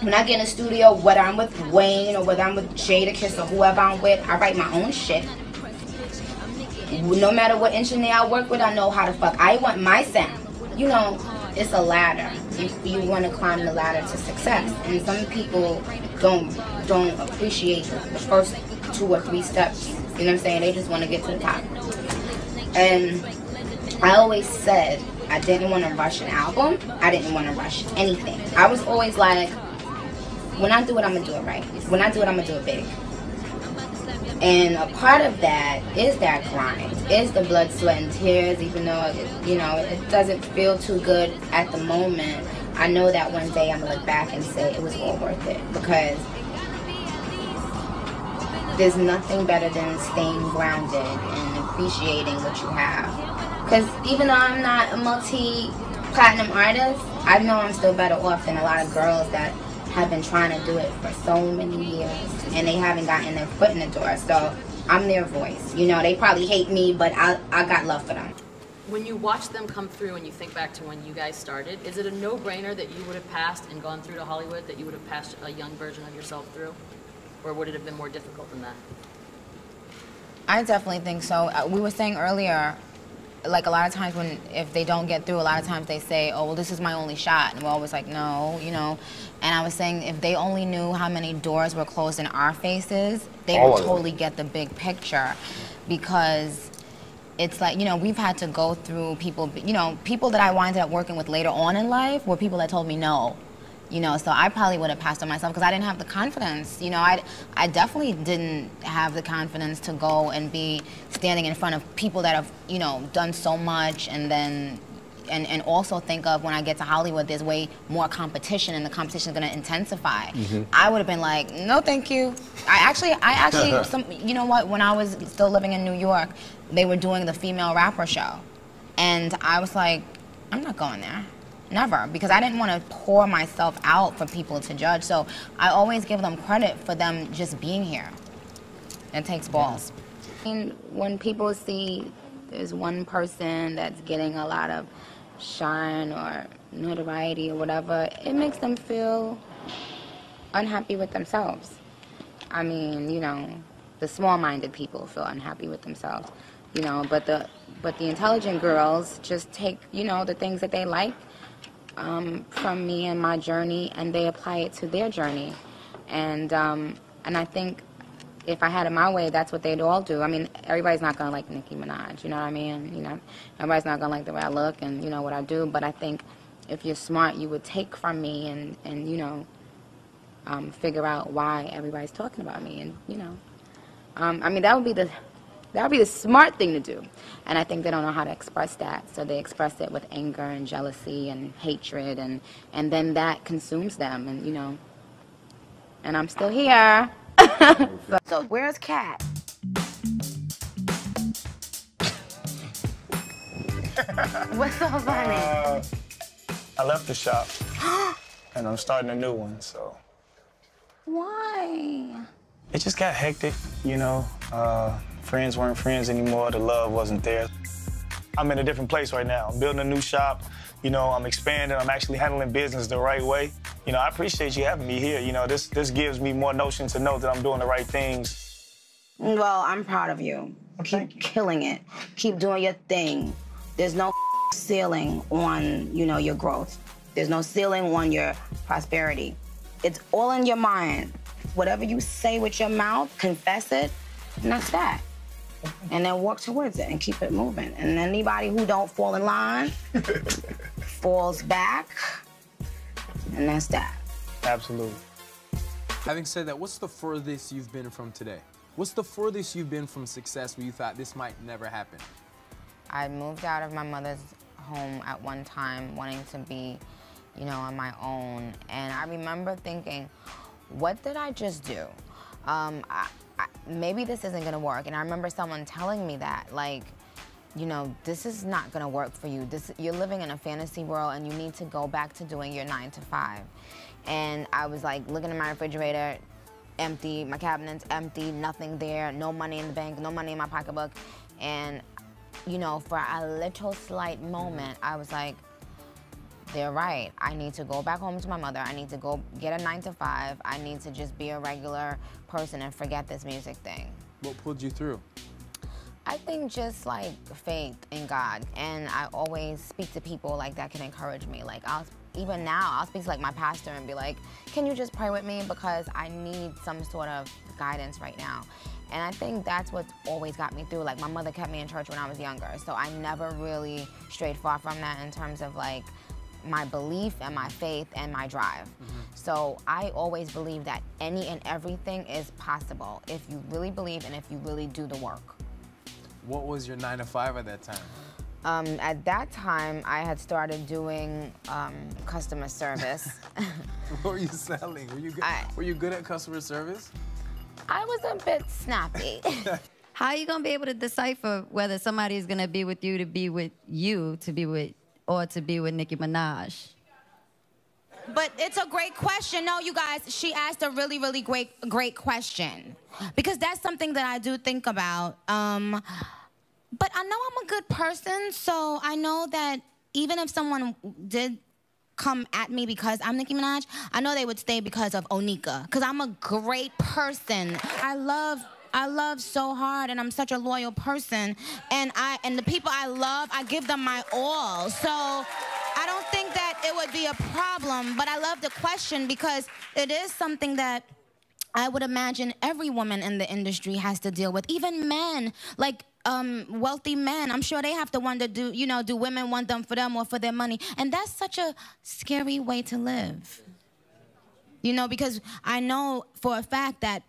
When I get in the studio, whether I'm with Wayne or whether I'm with Jadakiss or whoever I'm with, I write my own shit. No matter what engineer I work with, I know how to fuck. I want my sound. You know, it's a ladder. You want to climb the ladder to success, and some people don't appreciate the first 2 or 3 steps. You know what I'm saying? They just want to get to the top. And I always said I didn't want to rush an album. I didn't want to rush anything. I was always like, when I do it, I'm gonna do it right. When I do it, I'm gonna do it big. And a part of that is that grind, is the blood, sweat, and tears. Even though it doesn't feel too good at the moment, I know that one day I'm gonna look back and say it was all worth it, because there's nothing better than staying grounded and appreciating what you have. Because even though I'm not a multi-platinum artist, I know I'm still better off than a lot of girls that have been trying to do it for so many years and they haven't gotten their foot in the door. So I'm their voice. You know, they probably hate me, but I got love for them. When you watch them come through and you think back to when you guys started, is it a no-brainer that you would have passed and gone through to Hollywood, that you would have passed a young version of yourself through? Or would it have been more difficult than that? I definitely think so. We were saying earlier, like a lot of times if they don't get through, a lot of times they say, oh, well, this is my only shot. And we're always like, no, you know. And I was saying, if they only knew how many doors were closed in our faces, they would totally get the big picture. Because it's like, you know, we've had to go through people, you know, people that I wound up working with later on in life were people that told me no. You know, so I probably would have passed on myself because I didn't have the confidence. You know, I definitely didn't have the confidence to go and be standing in front of people that have, you know, done so much, and then, and also think of when I get to Hollywood, there's way more competition and the competition is going to intensify. I would have been like, no, thank you. I actually, you know what, when I was still living in New York, they were doing the female rapper show. And I was like, I'm not going there. Never, because I didn't want to pour myself out for people to judge. So I always give them credit for them just being here. It takes balls. And when people see there's one person that's getting a lot of shine or notoriety or whatever, it makes them feel unhappy with themselves. I mean, you know, the small-minded people feel unhappy with themselves, you know, but the intelligent girls just take, you know, the things that they like from me and my journey, and they apply it to their journey. And I think if I had it my way, that's what they'd all do. I mean, everybody's not gonna like Nicki Minaj, you know what I mean? You know, everybody's not gonna like the way I look and, you know, what I do, but I think if you're smart, you would take from me and you know, figure out why everybody's talking about me, and, you know. I mean, that would be the smart thing to do. And I think they don't know how to express that. So they express it with anger and jealousy and hatred, and then that consumes them, and, you know. And I'm still here. So where's Kat? What's so funny? I left the shop and I'm starting a new one, so. Why? It just got hectic, you know. Friends weren't friends anymore. The love wasn't there. I'm in a different place right now. I'm building a new shop. You know, I'm expanding. I'm actually handling business the right way. You know, I appreciate you having me here. You know, this gives me more notion to know that I'm doing the right things. Well, I'm proud of you. Keep killing it. Keep doing your thing. There's no ceiling on, you know, your growth. There's no ceiling on your prosperity. It's all in your mind. Whatever you say with your mouth, confess it, and that's that. And then walk towards it and keep it moving. And anybody who don't fall in line falls back, and that's that. Absolutely. Having said that, what's the furthest you've been from today? What's the furthest you've been from success where you thought this might never happen? I moved out of my mother's home at one time, wanting to be, you know, on my own. And I remember thinking, what did I just do? Maybe this isn't gonna work. And I remember someone telling me that, like, you know, this is not gonna work for you. You're living in a fantasy world and you need to go back to doing your 9 to 5. And I was like looking at my refrigerator, empty, my cabinets empty, nothing there, no money in the bank, no money in my pocketbook. And, you know, for a little slight moment, I was like, they're right. I need to go back home to my mother. I need to go get a 9 to 5. I need to just be a regular person and forget this music thing. What pulled you through? I think just like faith in God, and I always speak to people like that can encourage me. Like even now, I'll speak to like my pastor and be like, can you just pray with me because I need some sort of guidance right now. And I think that's what's always got me through. Like my mother kept me in church when I was younger, so I never really strayed far from that in terms of like my belief and my faith and my drive. So I always believe that any and everything is possible if you really believe and if you really do the work. What was your 9 to 5 at that time? At that time, I had started doing customer service. What were you selling? Were you good at customer service? I was a bit snappy. How are you gonna be able to decipher whether somebody is gonna be with you to be with you, or to be with Nicki Minaj? But it's a great question. No, you guys, she asked a really, really great question. Because that's something that I do think about. But I know I'm a good person, so I know that even if someone did come at me because I'm Nicki Minaj, I know they would stay because of Onika. Because I'm a great person. I love so hard, and I'm such a loyal person. And the people I love, I give them my all. So I don't think that it would be a problem, but I love the question because it is something that I would imagine every woman in the industry has to deal with. Even men, like wealthy men, I'm sure they have to wonder, do women want them for them or for their money? And that's such a scary way to live. Because I know for a fact that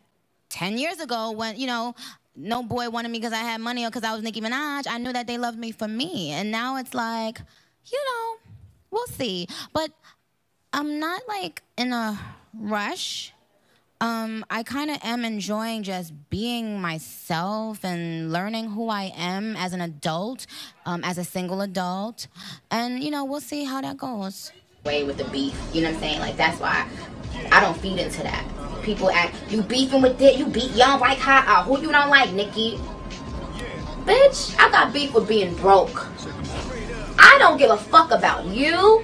10 years ago when, no boy wanted me because I had money or because I was Nicki Minaj, I knew that they loved me for me. And now it's like, we'll see. But I'm not like in a rush. I kind of am enjoying just being myself and learning who I am as an adult, as a single adult. And, we'll see how that goes. Way with the beef, you know what I'm saying? Like, that's why I don't feed into that. People act, you beefing with this, you don't like who you don't like, Nicki? Bitch, I got beef with being broke. I don't give a fuck about you,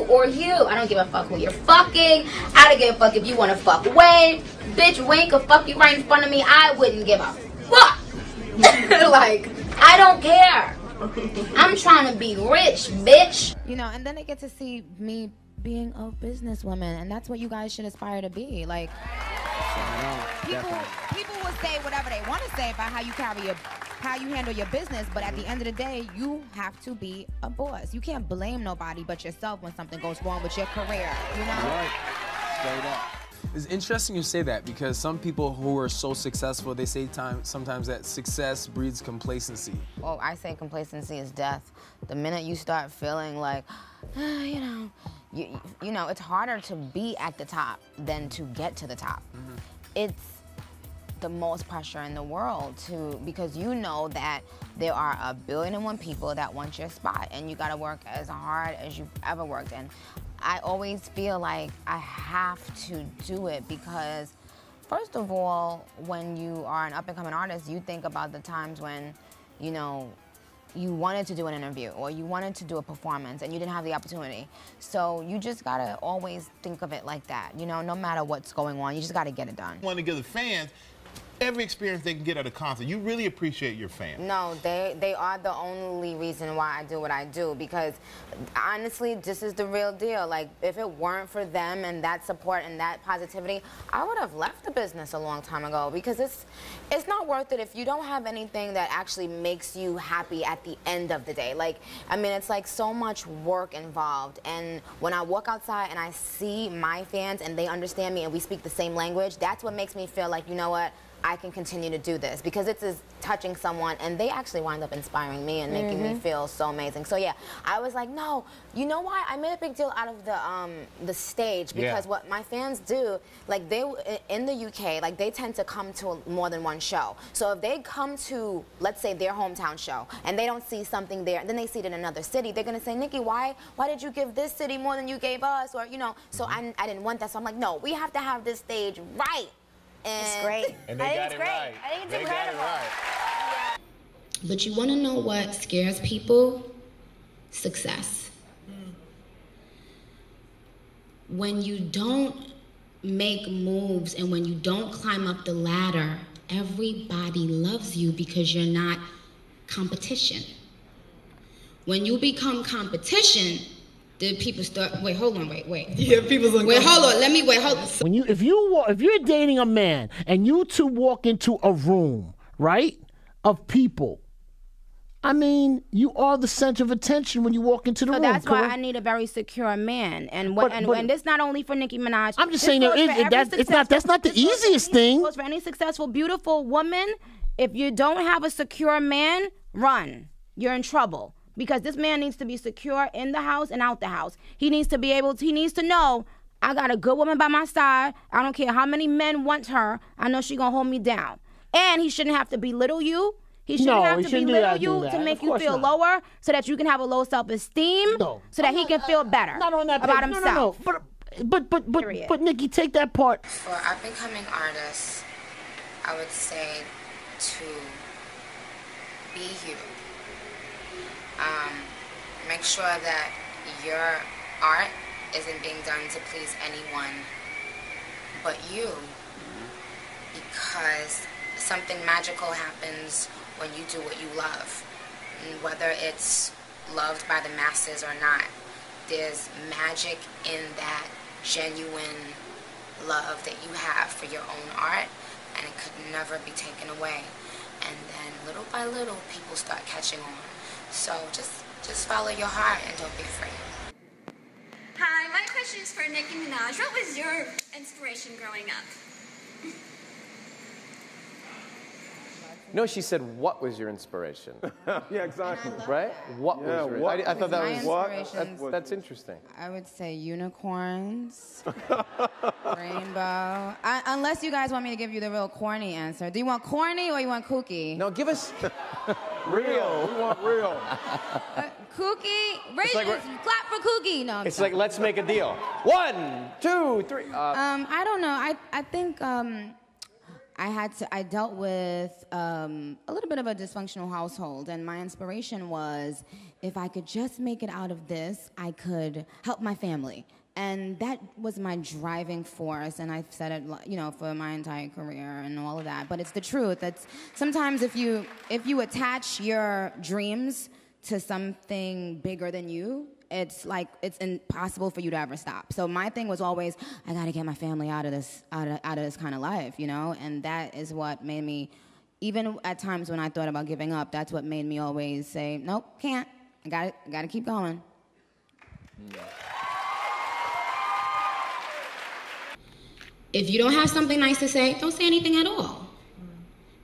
or you. I don't give a fuck who you're fucking. I don't give a fuck if you want to fuck Wayne. Bitch, Wayne could fuck you right in front of me. I wouldn't give a fuck. Like, I don't care. I'm trying to be rich, bitch. And then they get to see me being a businesswoman, and that's what you guys should aspire to be. Like, people will say whatever they want to say about how you handle your business, but at the end of the day, you have to be a boss. You can't blame nobody but yourself when something goes wrong with your career, Right. Straight up. It's interesting you say that because some people who are so successful, they say sometimes that success breeds complacency. Well, I say complacency is death. The minute you start feeling like, it's harder to be at the top than to get to the top. It's the most pressure in the world because you know that there are 1,000,000,001 people that want your spot, and you got to work as hard as you've ever worked. And I always feel like I have to do it because, first of all, when you are an up-and-coming artist, you think about the times when, you wanted to do an interview or you wanted to do a performance and you didn't have the opportunity. So you just gotta always think of it like that. No matter what's going on, you just gotta get it done. I want to give the fans every experience they can get at a concert. You really appreciate your fans. No, they are the only reason why I do what I do, because honestly, this is the real deal. Like, if it weren't for them and that support and that positivity, I would have left the business a long time ago, because it's not worth it if you don't have anything that actually makes you happy at the end of the day. Like, I mean, it's like so much work involved, and when I walk outside and I see my fans and they understand me and we speak the same language, that's what makes me feel like, you know what, I can continue to do this, because it's touching someone, and they actually wind up inspiring me and making me feel so amazing. So yeah, I was like, no, you know why? I made a big deal out of the stage, because what my fans do, like they in the UK, like they tend to come to more than one show. So if they come to, let's say, their hometown show, and they don't see something there, then they see it in another city, they're gonna say, Nicki, why did you give this city more than you gave us? Or so I didn't want that. So I'm like, no, we have to have this stage right. It's great. And they got it right. I think it's they incredible. Got it right. But you want to know what scares people? Success. when you don't make moves and when you don't climb up the ladder, everybody loves you because you're not competition. When you become competition, the people start, wait, hold on, wait. Yeah, people's like, wait, hold on, hold on. When if you're dating a man and you two walk into a room, right, of people, I mean, you are the center of attention when you walk into the room. So that's why correct? I need a very secure man, and this not only for Nicki Minaj. I'm just saying that's not the easiest thing. It goes for any successful, beautiful woman. If you don't have a secure man, run. You're in trouble because this man needs to be secure in the house and out the house. He needs to be he needs to know I got a good woman by my side. I don't care how many men want her. I know she gonna hold me down. And he shouldn't have to belittle you. He shouldn't have to belittle you to make you feel lower so that you can have a low self-esteem so that he can feel better about himself. But Nicki, take that part. For up-and-coming artists, I would say to be you. Make sure that your art isn't being done to please anyone but you, because something magical happens when you do what you love. And whether it's loved by the masses or not, there's magic in that genuine love that you have for your own art, and it could never be taken away. And then little by little, people start catching on. So just follow your heart and don't be afraid. Hi, my question is for Nicki Minaj. What was your inspiration growing up? No, she said, what was your inspiration? Yeah, exactly. Right? What was your what? I thought that was that's interesting. I would say unicorns, rainbow. Unless you guys want me to give you the real corny answer. Do you want corny or you want kooky? No, give us real. We want real. Kooky? Clap for kooky. No, it's like, let's make a deal. 1, 2, 3. I don't know. I think I dealt with a little bit of a dysfunctional household, and my inspiration was if I could just make it out of this, I could help my family. And that was my driving force, and I've said it, for my entire career and all of that. But it's the truth. That's sometimes if you attach your dreams to something bigger than you, it's impossible for you to ever stop. So my thing was always, I gotta get my family out of this kind of life, and that is what made me, even at times when I thought about giving up, that's what made me always say, nope, can't. I gotta keep going. If you don't have something nice to say, don't say anything at all.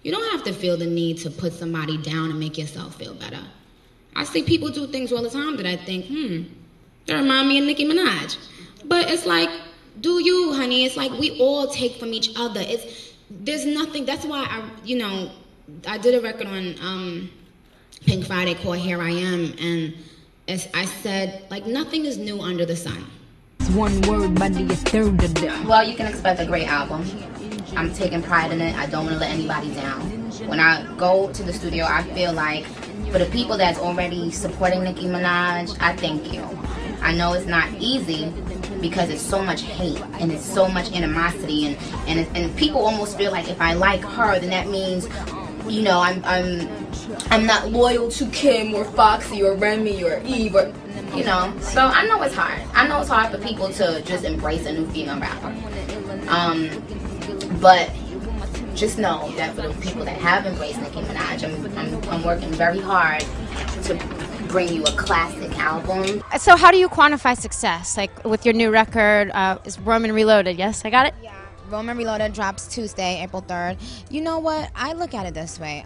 You don't have to feel the need to put somebody down and make yourself feel better. I see people do things all the time that I think, that remind me of Nicki Minaj. But it's like, do you, honey? It's like we all take from each other. There's nothing, that's why I did a record on Pink Friday called Here I Am, and as I said, nothing is new under the sun. One word, but the third of them. Well, you can expect a great album. I'm taking pride in it. I don't want to let anybody down. When I go to the studio, I feel like for the people that's already supporting Nicki Minaj, I thank you. I know it's not easy because it's so much hate and it's so much animosity and people almost feel like if I like her, then that means, I'm not loyal to Kim or Foxy or Remy or Eve or, So I know it's hard. I know it's hard for people to just embrace a new female rapper. But just know that for the people that have embraced Nicki Minaj, I'm working very hard to bring you a classic album. So how do you quantify success? Like with your new record, is Roman Reloaded, yes? I got it? Yeah. Roman Reloaded drops Tuesday, April 3rd. You know what? I look at it this way.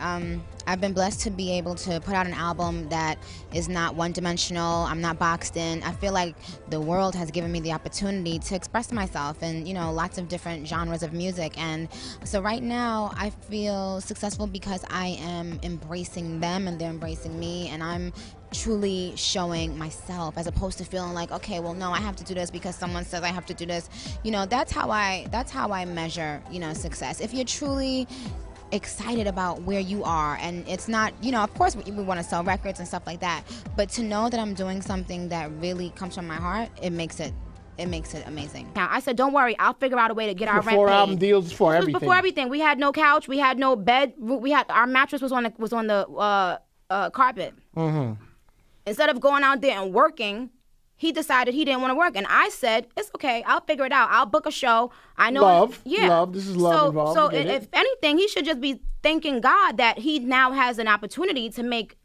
I've been blessed to be able to put out an album that is not one-dimensional. I'm not boxed in. I feel like the world has given me the opportunity to express myself in, lots of different genres of music. And so right now, I feel successful because I am embracing them and they're embracing me, and I'm truly showing myself as opposed to feeling like, okay, well, no, I have to do this because someone says I have to do this. That's how I measure, success. If you're truly excited about where you are, and it's not, of course we want to sell records and stuff like that, but to know that I'm doing something that really comes from my heart, it makes it it makes it amazing. Now, I said, don't worry, I'll figure out a way to get our rent Before paid. album deals, before This was everything. before everything. We had no couch, we had no bed, we had our mattress was on the carpet. Mm-hmm. Instead of going out there and working, he decided he didn't want to work, and I said, it's okay, I'll figure it out. I'll book a show. I know. Love, yeah. love. This is love involved. So I get it. if anything, he should just be thanking God that he now has an opportunity to make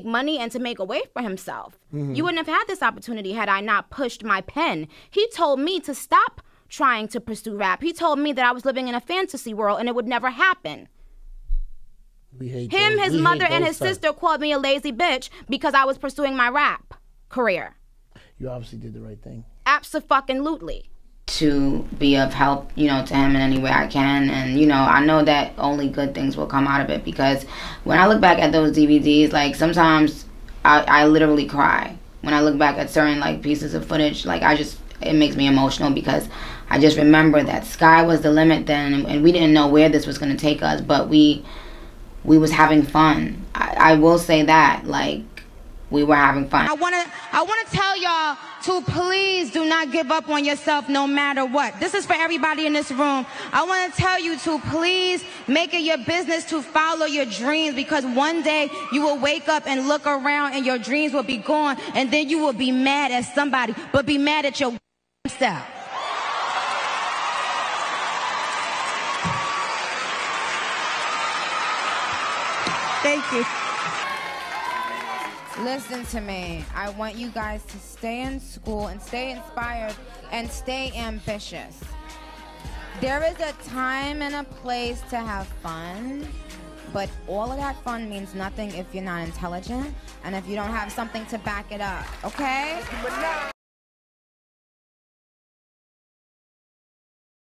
money and to make a way for himself. Mm-hmm. You wouldn't have had this opportunity had I not pushed my pen. He told me to stop trying to pursue rap. He told me that I was living in a fantasy world and it would never happen. We hate Him, those- his we mother, hate and those his types. sister called me a lazy bitch because I was pursuing my rap career. You obviously did the right thing. Abso-fucking-lutely. To be of help, to him in any way I can. And, I know that only good things will come out of it, because when I look back at those DVDs, like, sometimes I literally cry. When I look back at certain, like, pieces of footage, like, it makes me emotional, because I just remember that sky was the limit then, and we didn't know where this was going to take us, but we was having fun. I will say that, like, we were having fun. I wanna tell y'all to please do not give up on yourself no matter what. This is for everybody in this room. I wanna tell you to please make it your business to follow your dreams, because one day you will wake up and look around and your dreams will be gone, and then you will be mad at somebody, but be mad at yourself. Thank you. Listen to me. I want you guys to stay in school and stay inspired and stay ambitious. There is a time and a place to have fun, but all of that fun means nothing if you're not intelligent and if you don't have something to back it up, okay?